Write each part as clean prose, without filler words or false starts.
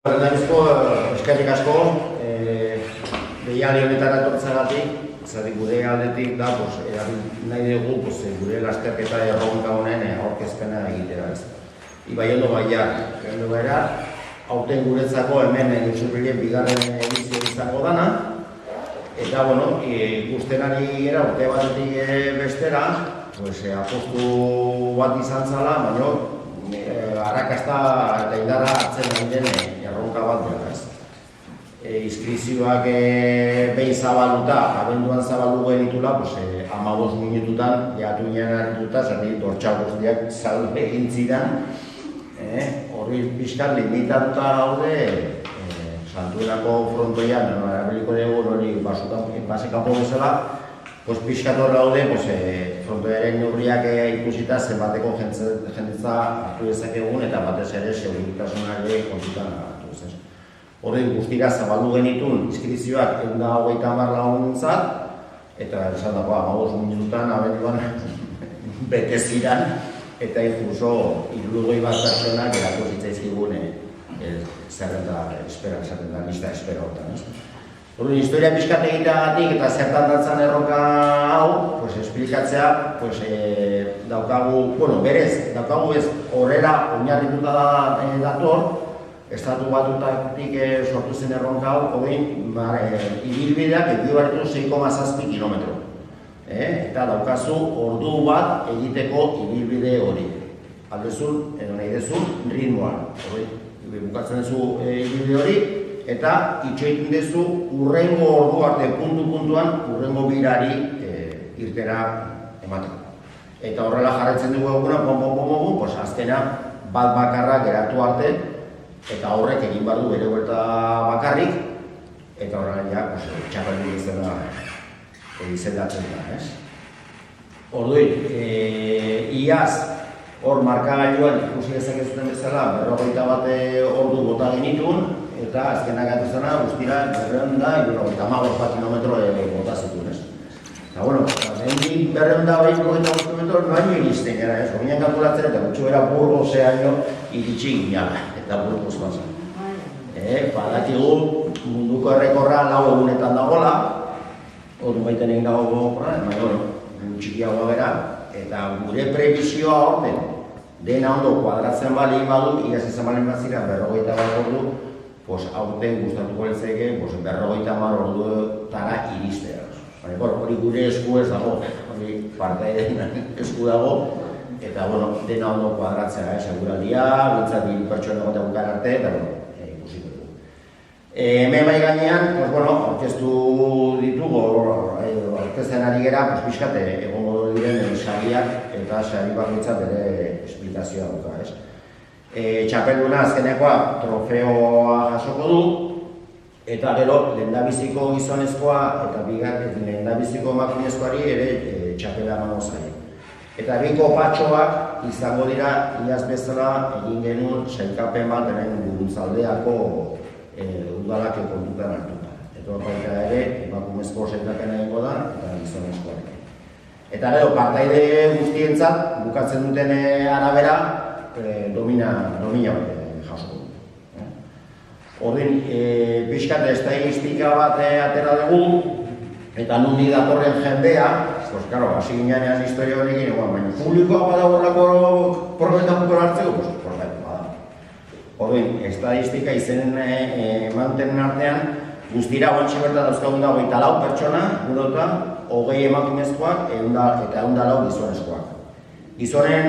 Lehendabizko, eskerrik asko, deialdi honetara etortzeagatik, zerrik gure aldetik da, nahi dugu gure lasterketa erronka honen aurkezpena egitera. Ibaiondo Baiar, aurten guretzako hemen Usurbilen bigarren edizio izango dana, eta, ikusten ari gara urte batetik bestera, apostu bat izan zala, baina arrakasta eta indarra hartzen ari den erronka bat dela, ez. Inskripzioak behin zabaluta, abenduan zabaldu genitula, 15 minututan, jatu ginen hartuta, zerri dortxa guztiak salbe egin zidan, horri pixkat limitatuta gaude, Santuelako frontoian, erabiliko dugu hori basekapo bezala, pixkat hor gaude, frontoiaren neurriak ikusita zenbateko jendetza hartu dezakegun eta batez ere seguritasunare kontutan hartu zen. Horri guztira zabaldu genitun inskripzioak 130 lagunentzat eta esan dagoa 15 minututan abenduan bete ziran eta inkluso 60 bat pertsonak eratu zitzaizkigun zerrenda espera, esaten da, lista espera hortan. Horren, historia pixkat egiteagatik eta zertan datzan erronka hau, esplikatzea, daukagu, daukagu ez horrela oinarrituta dator, Estatu Batutatik sortu zen erronka hau, ibilbideak ekibarritu 6,7 kilometro. Eta daukazu ordu bat egiteko ibilbide hori. Aldezun, edo nahi dezun, ritmoan. Bukatzen duzu ibilbide hori, eta itxoitin dezu urrengo ordu arte puntu-puntuan urrengo birari irtera emateko. Eta horrela jarretzen dugu eguna, azkena bat bakarra geratu arte, eta horrek egin bardu bere huerta bakarrik, eta horrela txapeldu izena izendatzen da. Orduin, iaz, hor markagailuan ikusi dezakezuten bezala 41 ordu bota genitun, eta azkenak gatu zena guztira 215 kilometro bota zituen. Eta, lehenik 225 kilometro noaino iristen gara, gominan kalkulatzen eta gutxu bera Burgoseaino iritsi ginala, eta Burgos bazen. Badakigu munduko errekorra 4 egunetan dagoela, ordu baiten egin dago gogorra, txikiagoa bera, eta gure prebizioa horten, dena ondo kuadratzen bali badu, iaz izan balen bazira 41 ordu, aurten gustatuko letzeke 50 ordutara iristea. Hori gure esku ez dago, hori partaideen esku dago, eta dena ondo kuadratzea, seguraldia, bintzat pertsona egotea bukar arte, eta ikusiko dugu. Hemen bai gainean, aurkeztu ditugu, aurkezten ari gera, pixkate egongo diren sariak eta sari bakoitzak bere esplikazioa duka, ez? Txapelduna azkenekoa trofeoa jasoko du, eta gero lehendabiziko gizonezkoa eta lehendabiziko emakumezkoari ere txapela emango zaie. Eta biko patxoak izango dira iaz bezala egin genuen sailkapen bat hemen Buruntzaldeako udalak kontutan hartuta. Eta baita ere emakumezko sailkapen egingo da eta gizonezkoarekin. Eta gero partaide guztientzat bukatzen duten arabera domina bat jasoko du. Ordin, pixkat estatistika bat atera dugu, eta nundi datorren jendea, hasi ginean historia honekin, baina publikoa badagoelako probetamuko hartzeko, probetatu bada. Ordin, estatistika izen emantenen artean, guztira guantxe bertan dauzkagun da 24 pertsona, gudota, 20 emakumezkoak eta 104 gizonezkoak. Gizonen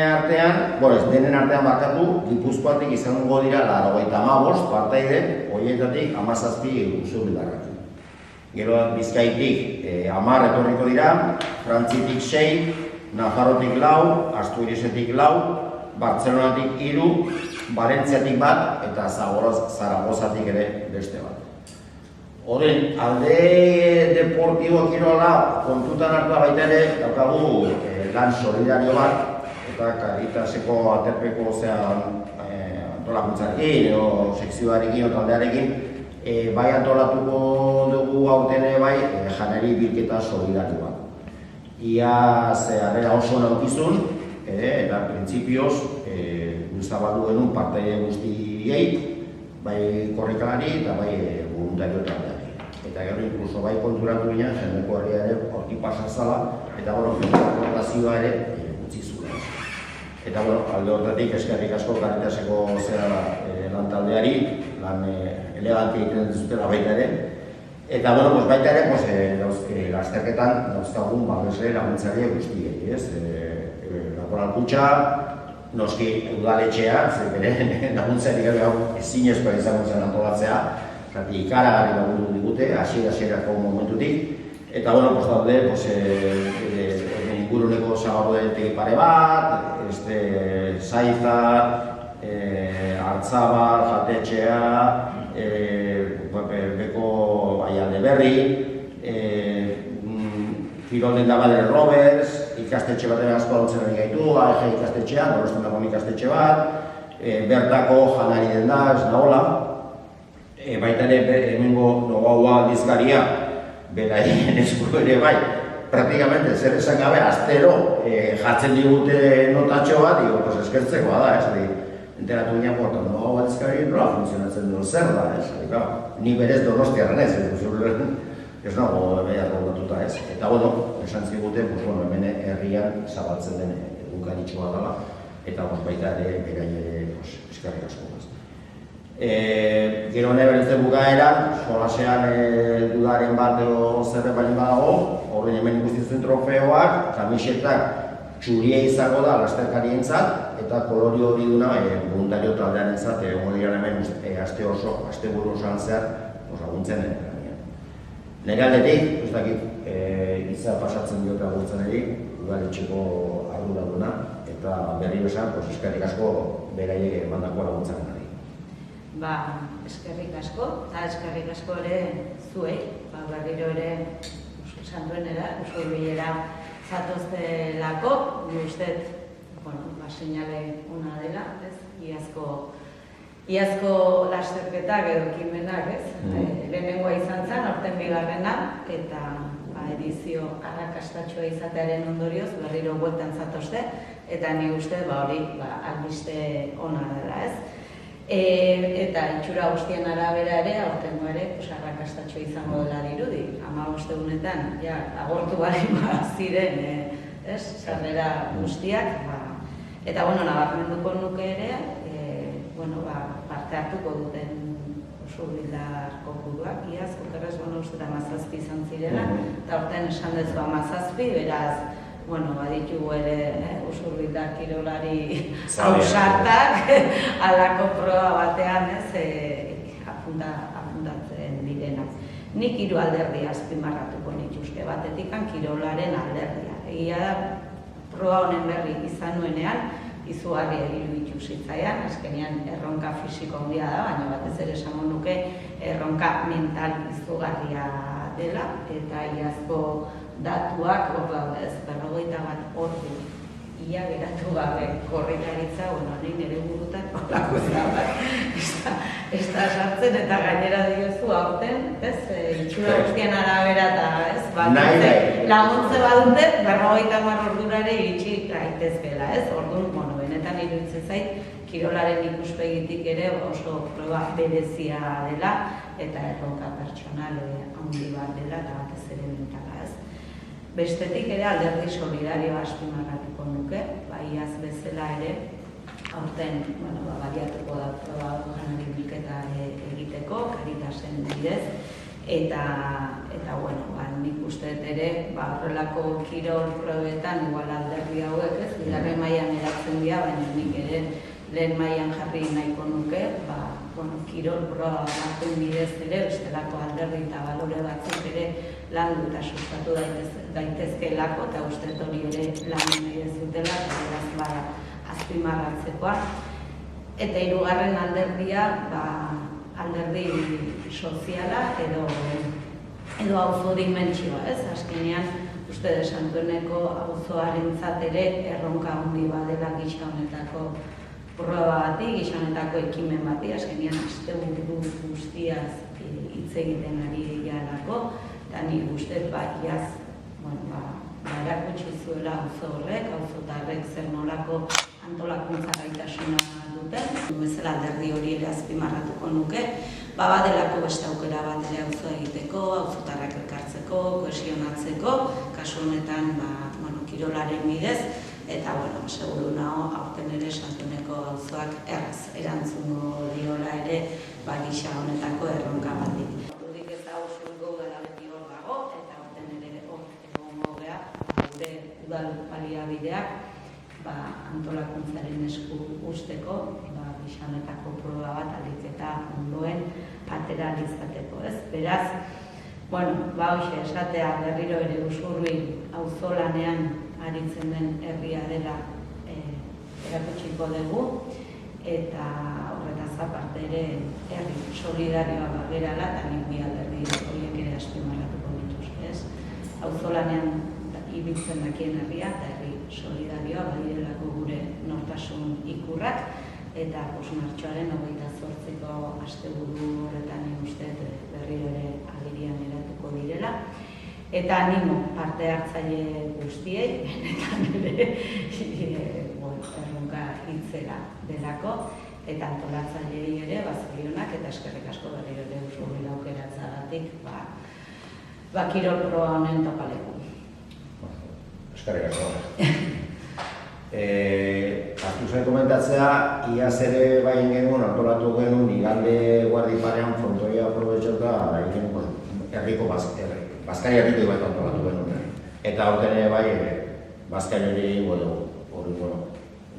artean, denen artean markatu, Gipuzkoatik izango dira 95 partaide, horietatik 17 Usurbildarrak. Gero Bizkaitik 10 etorriko dira, Frantzitik 6, Nafarrotik 4, Asturiasetik 4, Bartzelonatik 3, Valentziatik 1 eta Zaragozatik ere beste bat. Horren, alde deportibo kirola kontutan hartu baita ere, daukagu lan solidario bat, eta Caritaseko aterpeko antolakuntzarekin, edo sekzioarekin, taldearekin, bai antolatuko dugu aurten bai janari bilketa solidario bat. Iaz harrera oso naukizun, eta printzipioz zabaldu genuen partaide guztiei, bai korrikalari eta bai voluntario taldeari. Eta gero inkluso bai konturatu ginen, jendeko herria ere hortik pasazala, eta kontratazioa ere utzi zuen. Eta alde hortatik eskerrik asko Caritaseko lan taldeari, lan elegante egiten duzutela baita ere. Eta baita ere, lasterketan dauzkagun babesle laguntzaile guztiei, ez? Laboral kutxa, noski udaletxea, zer laguntzari gero ezinezkoa izango zen antolatzea, zati ikaragarri lagundu digute, hasiera-hasierako momentutik. Eta daude, inguruneko zagarrodetegi pare bat, Zaizar, Artzabar, Jatetxea, Beko Aialde Berri, Kirolden Dabadere Roberts, ikastetxe baten asko alontzen ari gaitu, AEG ikastetxea, Dorostendako ikastetxe bat, bertako janari den da, ez nagola. Baita ere, hemengo nogaua aldizkaria, beraien esku ere bai, praktikamente zer esan gabe, astero jartzen digute notatxo bat, digo, eskertzekoa da, ez? Enteratu ginen, nogaua aldizkari nola funtzionatzen duen zer da, ez? Ni berez Donostiarren ez, ez nago behar gondatuta ez. Eta esan ziguten, hemen herrian zabaltzen den egunkaritxoa dela, eta baita ere beraie eskerrik asko. Gero nahi beretzen bukaeran, solasean dudaren bat edo zerre balin badago, horrein hemen ikusten trofeoak, kamisetak txuria izango da lasterkarientzat, eta kolori hori duna voluntario taldearentzat, egon hemen asteburu osoan zehar laguntzen den. Nire aldetik, ez dakit, izan pasatzen diote agurtzen eri, udaletxeko arduraduna, eta berri besan, eskerrik asko beraiek emandako laguntzen gari. Eskerrik asko, eta eskerrik asko ere zuei, berriro ere esan duenera, uste bilera zatoztelako, guztet, seinale ona dela, iazko lasterketak edo ekimenak, lehenengoa izan zen, aurten bigarrena, eta edizio arrakastatxoa izatearen ondorioz, berriro bueltan zatozte, eta ni uste hori albiste ona dela, ez? Eta itxura guztien arabera ere, aurtengo ere, arrakastatxoa izango dela dirudi. 15 egunetan, agortu baren ziren, sarrera guztiak, eta nabarmenduko nuke ere, parte hartuko duten Usurbilдар kopuruak, iaz, okerrez, uste 17 izan zirela, eta horten esan dezu 17, beraz, baditugu ere Usurbilдар kirolari ausartak, alako proba batean, apuntatzen direnak. Nik 3 alderdi azpimarratuko nituzke, batetikan kirolaren alderdia. Egia da, proba honen berri izan nuenean, izugarria iruditu zitzaidan, azkenean erronka fisiko handia da, baina batez ere esango nuke erronka mental izugarria dela, eta iazko datuak hor daude, 41 ordu ia geratu gabe korrikaritza, nire burutan horako ez da sartzen, eta gainera diozu aurten, itxura guztien arabera eta laguntze badute, 50 ordurare iritsi gaitezkela, orduan, benetan iruditzen zait, kirolaren ikuspegitik ere oso proba berezia dela, eta erronka pertsonal handi bat dela, eta batez ere mentala, ez? Bestetik ere alderdi solidarioa azpimarratuko nuke, iaz bezala ere, aurten, baliatuko da proba janari bilketa egiteko, Caritasen bidez, eta nik uste ere, horrelako kirol probetan, igual alderdi hauek ez, bigarren mailan eratzen dira, baina nik ere lehen mailan jarri nahiko nuke, kirol proba baten bidez ere, bestelako alderdi eta balore batzuk ere landu eta sustatu daitezkeelako, eta uste hori ere lan nahi ez dutela, eta beraz azpimarratzekoa. Eta 3. alderdia, alderdi soziala edo auzo dimentsioa, ez? Azkenean, uste Santueneko auzoarentzat ere erronka handi badela gisa honetako proba bati, gisa honetako ekimen bati, azkenean asteburu guztiaz hitz egiten ari garelako, eta nik uste iaz erakutsi zuela auzo horrek, auzotarrek zer nolako antolakuntza gaitasuna duten. Bezala alderdi hori ere azpimarratuko nuke, badelako beste aukera bat ere auzo egiteko, auzotarrak elkartzeko, kohesionatzeko, kasu honetan kirolaren bidez, eta seguru nago aurten ere Santuneko auzoak erraz erantzungo diola ere gisa honetako erronka bati. Ordutik ez dago zurgo udala beti hor dago, eta aurten ere egongo gea gure udal baliabideak antolakuntzaren esku usteko, gisa honetako proba bat alik eta ondoen atera izateko, ez? Beraz, hoxe esatea berriro ere Usurbil auzolanean aritzen den herria dela erakutsiko dugu, eta horretaz aparte ere herri solidarioa gerala, eta nik bi alderdi horiek ere azpimarratuko dituzte, ez? Auzolanean ibiltzen dakien herria eta herri solidarioa badirelako gure nortasun ikurrak, eta martxoaren 28ko asteburu horretan uste berriro ere agerian eratuko direla. Eta animo parte hartzaile guztiei, benetan ere erronka hitzela delako, eta antolatzaileei ere zorionak eta eskerrik asko berriro ere Usurbil aukeratzagatik kirol proba honen topaleku. Eskerrik asko. Hartu zen komentatzea, iaz ere bain genuen, antolatu genuen, igande guardi parean frontoia aprobetxota, herriko Bazkari herriko bat antolatu genuen. Eta horten ere bai, Bazkari hori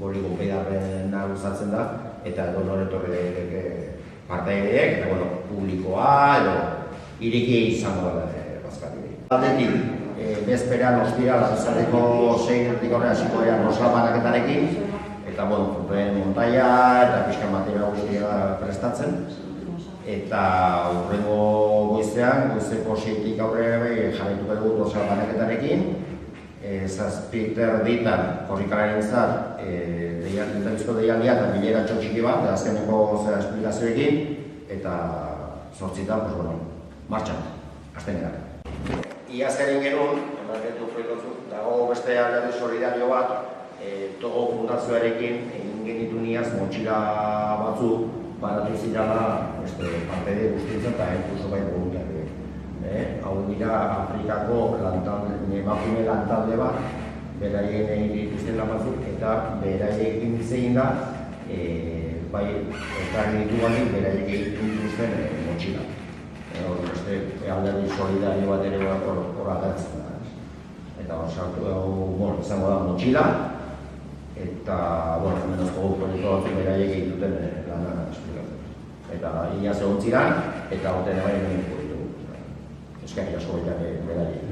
gori gonpeidarren nagusatzen da, eta edo noretorri partaideek, eta publikoa, edo iriki izango da Bazkari. Aldetik, bezperan ostira, lazareko 6 horrean hasiko dira noslabanaketarekin, eta frontoen montaia eta pixkan material guztia prestatzen. Eta hurrengo goizean, goizeko 6tik aurrera jarraituko dugu noslabanaketarekin, 7:30 korrikalareentzat lehenbiziko deialdia eta bilera txotxiki bat, azkeneko esplikazioekin, eta 8tan, martxan, hasten gara. Iaz egin genuen, dago beste alderdi solidario bat, Togo Fundazioarekin egin genitu niaz motxila batzuk baratu zirala partede guztientzat eta inkluso bai voluntario. Hau dira Afrikako emakume lantalde bat, beraien egin dituzten lan batzuk, eta beraiekin egin da, bai elkarri ditu baldin, beraiek egin dituzten motxila. Alderdi solidario bat ere hor agertzen da. Eta izango da motxila, eta hemenozko proiektu batzuk beraiek egin duten lana esplikatzen. Eta iaz egon ziren, eta horten bai egin ditugu. Eskerrik asko baita beraiek.